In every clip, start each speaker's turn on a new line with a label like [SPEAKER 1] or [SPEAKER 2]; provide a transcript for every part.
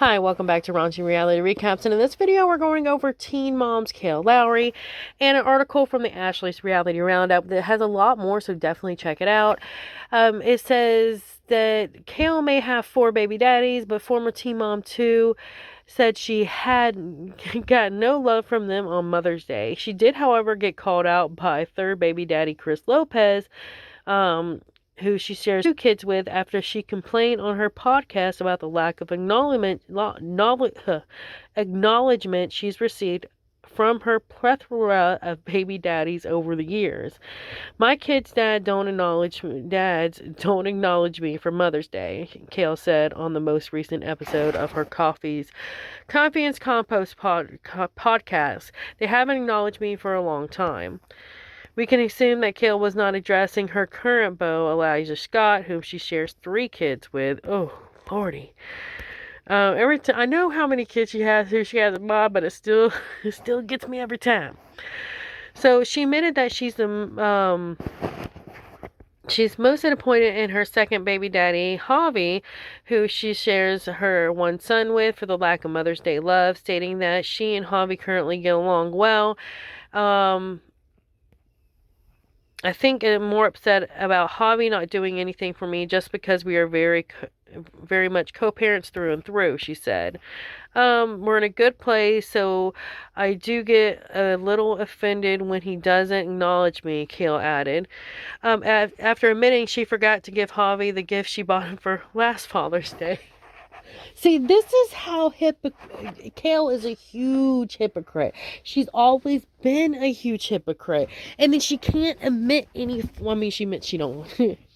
[SPEAKER 1] Hi, welcome back to Raunchy Reality Recaps, and in this video we're going over Teen Mom's Kail Lowry and an article from the Ashley's Reality Roundup that has a lot more, so definitely check it out. It says that Kail may have 4 baby daddies, but former Teen Mom 2 said she had got no love from them on Mother's Day. She did, however, get called out by third baby daddy Chris Lopez, who she shares 2 kids with, after she complained on her podcast about the lack of acknowledgement she's received from her plethora of baby daddies over the years. My kids' dads don't acknowledge me for Mother's Day, Kail said on the most recent episode of her Coffee and Compost podcast. They haven't acknowledged me for a long time. We can assume that Kail was not addressing her current beau, Elijah Scott, whom she shares 3 kids with. Oh, Lordy. Every time I know how many kids she has, who she has a mom, but it still gets me every time. So she admitted that she's most disappointed in her second baby daddy, Javi, who she shares her one son with, for the lack of Mother's Day love, stating that she and Javi currently get along well. I think I'm more upset about Javi not doing anything for me just because we are very much co-parents through and through, she said. We're in a good place, so I do get a little offended when he doesn't acknowledge me, Kail added. After admitting she forgot to give Javi the gift she bought him for last Father's Day. See, this is how Kail is a huge hypocrite. She's always been a huge hypocrite. And then she can't admit she admits she don't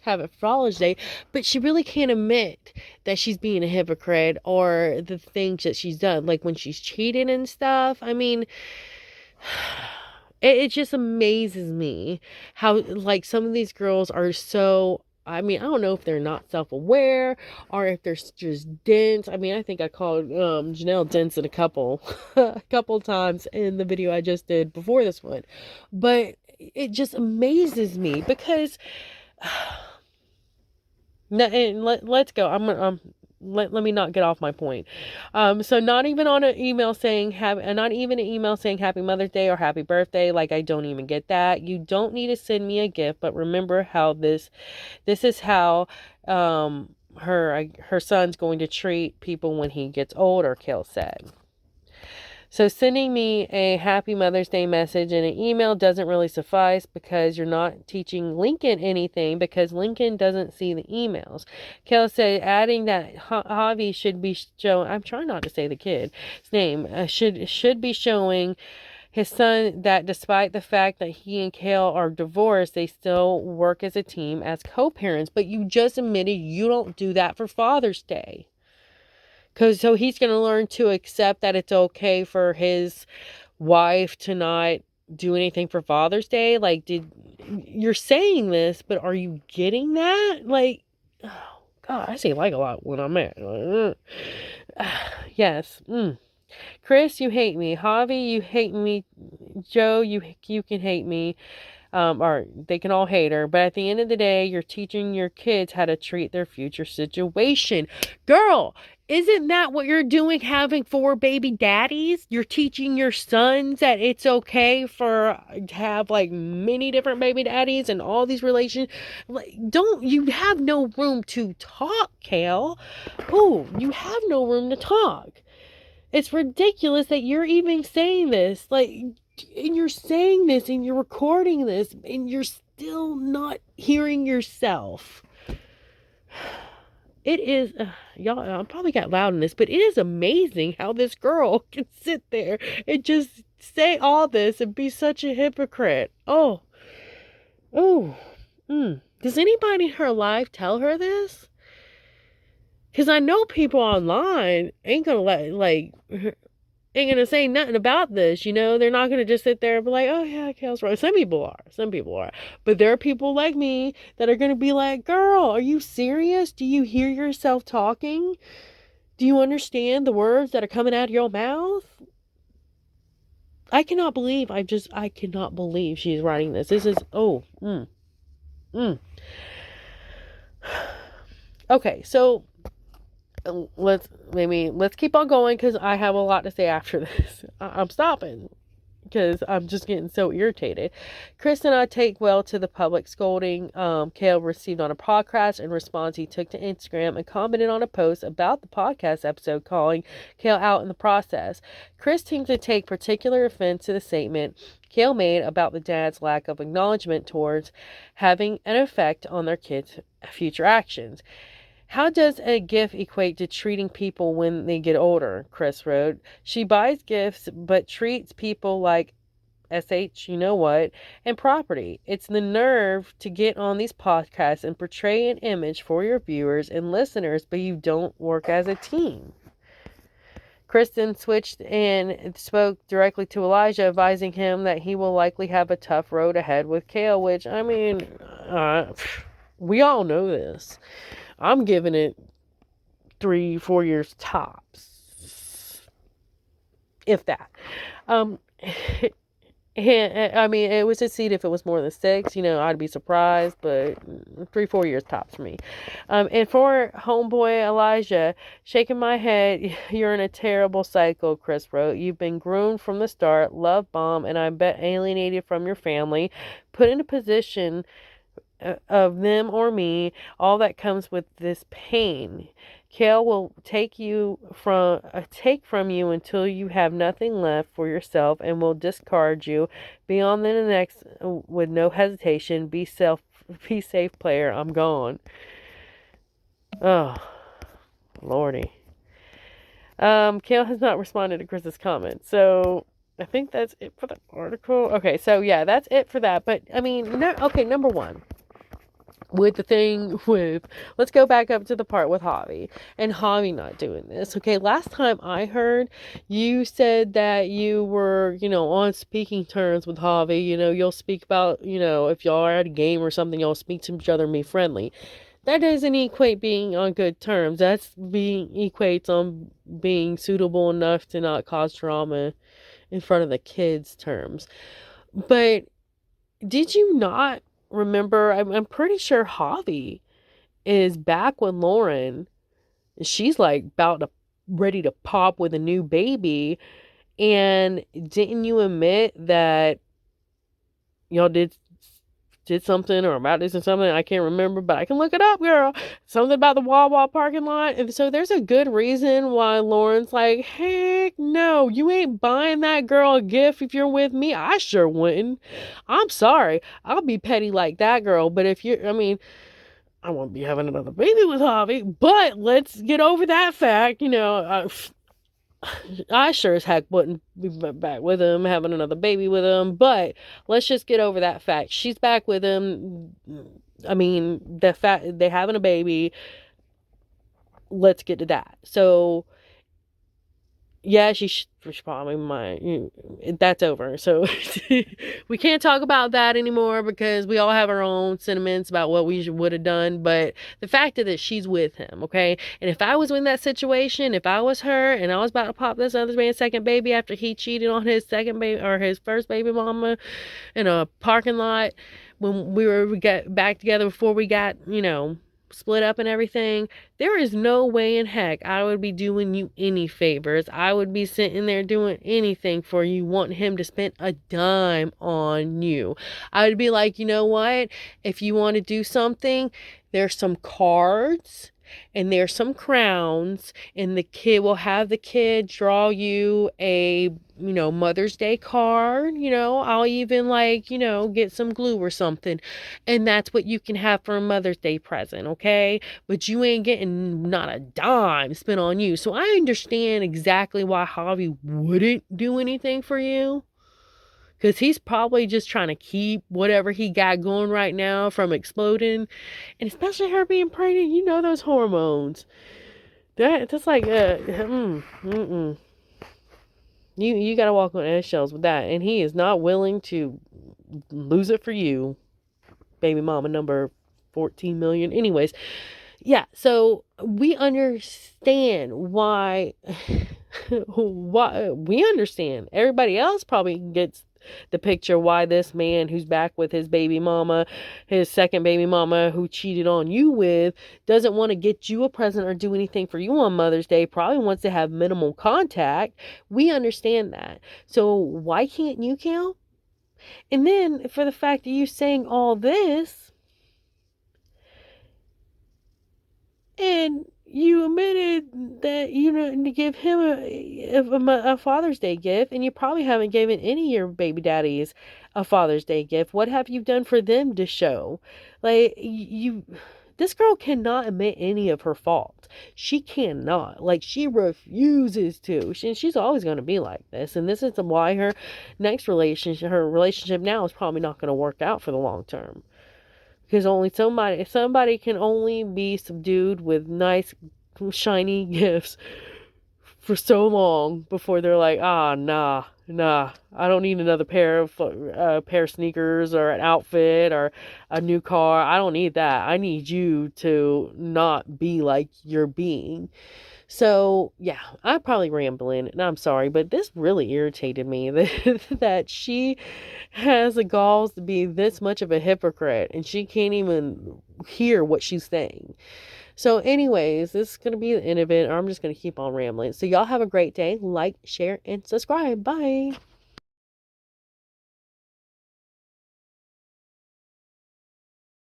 [SPEAKER 1] have a Father's Day, but she really can't admit that she's being a hypocrite or the things that she's done. Like when she's cheated and stuff. I mean, it just amazes me how, like, some of these girls are so... I don't know if they're not self-aware or if they're just dense. I think I called Janelle dense in a couple times in the video I just did before this one. But it just amazes me because let's go. Let me not get off my point. So not even an email saying Happy Mother's Day or Happy Birthday. Like, I don't even get that. You don't need to send me a gift, but remember how this is how her son's going to treat people when he gets older, Kail said. So sending me a Happy Mother's Day message in an email doesn't really suffice, because you're not teaching Lincoln anything, because Lincoln doesn't see the emails. Kail said, adding that Javi should be showing... I'm trying not to say the kid's name. Should be showing his son that despite the fact that he and Kail are divorced, they still work as a team as co-parents. But you just admitted you don't do that for Father's Day. So he's going to learn to accept that it's okay for his wife to not do anything for Father's Day. Like, you're saying this, but are you getting that? Like, oh God, I say like a lot when I'm at. Yes. Chris, you hate me. Javi, you hate me. Joe, you can hate me. Or they can all hate her. But at the end of the day, you're teaching your kids how to treat their future situation. Girl, isn't that what you're doing, having 4 baby daddies? You're teaching your sons that it's okay to have like many different baby daddies and all these relations. Like, you have no room to talk, Kail. Oh, you have no room to talk. It's ridiculous that you're even saying this. Like, and you're saying this and you're recording this and you're still not hearing yourself. It is, y'all, I probably got loud in this, but it is amazing how this girl can sit there and just say all this and be such a hypocrite. Does anybody in her life tell her this? Because I know people online ain't gonna say nothing about this, They're not gonna just sit there and be like, oh yeah, Kail's right. Some people are. But there are people like me that are gonna be like, girl, are you serious? Do you hear yourself talking? Do you understand the words that are coming out of your mouth? I cannot believe she's writing this. This is, Okay, so let's keep on going, because I have a lot to say after this. I'm stopping because I'm just getting so irritated. Chris and I take well to the public scolding Kail received on a podcast. In response, he took to Instagram and commented on a post about the podcast episode, calling Kail out in the process. Chris seemed to take particular offense to the statement Kail made about the dad's lack of acknowledgement towards having an effect on their kids' future actions. How does a gift equate to treating people when they get older? Chris wrote. She buys gifts but treats people like you know what, and property. It's the nerve to get on these podcasts and portray an image for your viewers and listeners, but you don't work as a team. Kristen switched and spoke directly to Elijah, advising him that he will likely have a tough road ahead with Kail, which, I mean, we all know this. I'm giving it 3-4 years tops, if that. I mean, it was just see if it was more than 6, I'd be surprised, but 3-4 years tops for me. And for homeboy Elijah, shaking my head, you're in a terrible cycle, Chris wrote. You've been groomed from the start, love bomb, and I bet alienated from your family, put in a position of them or me, all that comes with this pain. Kail will take from you until you have nothing left for yourself and will discard you. Beyond the next with no hesitation. Be safe, player. I'm gone. Oh, Lordy. Kail has not responded to Chris's comment, so I think that's it for the article. Okay, so yeah, that's it for that. But I mean, number one. Let's go back up to the part with Javi and Javi not doing this. Okay, last time I heard, you said that you were, on speaking terms with Javi. You'll speak about, if y'all are at a game or something, y'all speak to each other and be friendly. That doesn't equate being on good terms. Equates on being suitable enough to not cause drama in front of the kids' terms. But did you not remember, I'm pretty sure Javi is back with Lauren. She's like ready to pop with a new baby. And didn't you admit that y'all did something or about this or something? I can't remember, but I can look it up, girl. Something about the Wawa parking lot. And so there's a good reason why Lauren's like, heck no, you ain't buying that girl a gift if you're with me. I sure wouldn't. I'm sorry. I'll be petty like that girl. But I won't be having another baby with Javi, but let's get over that fact. I sure as heck wouldn't be back with him, having another baby with him, but let's just get over that fact. She's back with him. I mean, the fact they're having a baby, let's get to that. So, yeah, she probably that's over. So, we can't talk about that anymore because we all have our own sentiments about what we would have done. But the fact is that she's with him, okay? And if I was in that situation, if I was her and I was about to pop this other man's second baby after he cheated on his second baby or his first baby mama in a parking lot when we got back together before we got, split up and everything, there is no way in heck I would be doing you any favors. I would be sitting there doing anything for you, wanting him to spend a dime on you. I would be like, you know what? If you want to do something, there's some cards and there's some crowns, and we'll have the kid draw you a Mother's Day card. I'll even get some glue or something, and that's what you can have for a Mother's Day present, okay? But you ain't getting not a dime spent on you. So I understand exactly why Javi wouldn't do anything for you, because he's probably just trying to keep whatever he got going right now from exploding. And especially her being pregnant, those hormones. That's like, you gotta walk on eggshells with that. And he is not willing to lose it for you. Baby mama number 14 million. Anyways, yeah, so we understand why we understand. Everybody else probably gets the picture why this man who's back with his baby mama, his second baby mama who cheated on you with, doesn't want to get you a present or do anything for you on Mother's Day, probably wants to have minimal contact. We understand that. So why can't you, Kail? And then for the fact that you saying all this, and you admitted that you know to give him a Father's Day gift, and you probably haven't given any of your baby daddies a Father's Day gift. What have you done for them to show? Like, this girl cannot admit any of her fault. She cannot. Like, she refuses to. She's always going to be like this. And this is why her relationship now is probably not going to work out for the long term. Because only somebody can only be subdued with nice, shiny gifts for so long before they're like, nah, I don't need another pair of sneakers or an outfit or a new car. I don't need that. I need you to not be like you're being. So, yeah, I'm probably rambling, and I'm sorry, but this really irritated me that she has the galls to be this much of a hypocrite, and she can't even hear what she's saying. So, anyways, this is going to be the end of it, or I'm just going to keep on rambling. So, y'all have a great day. Like, share, and subscribe. Bye.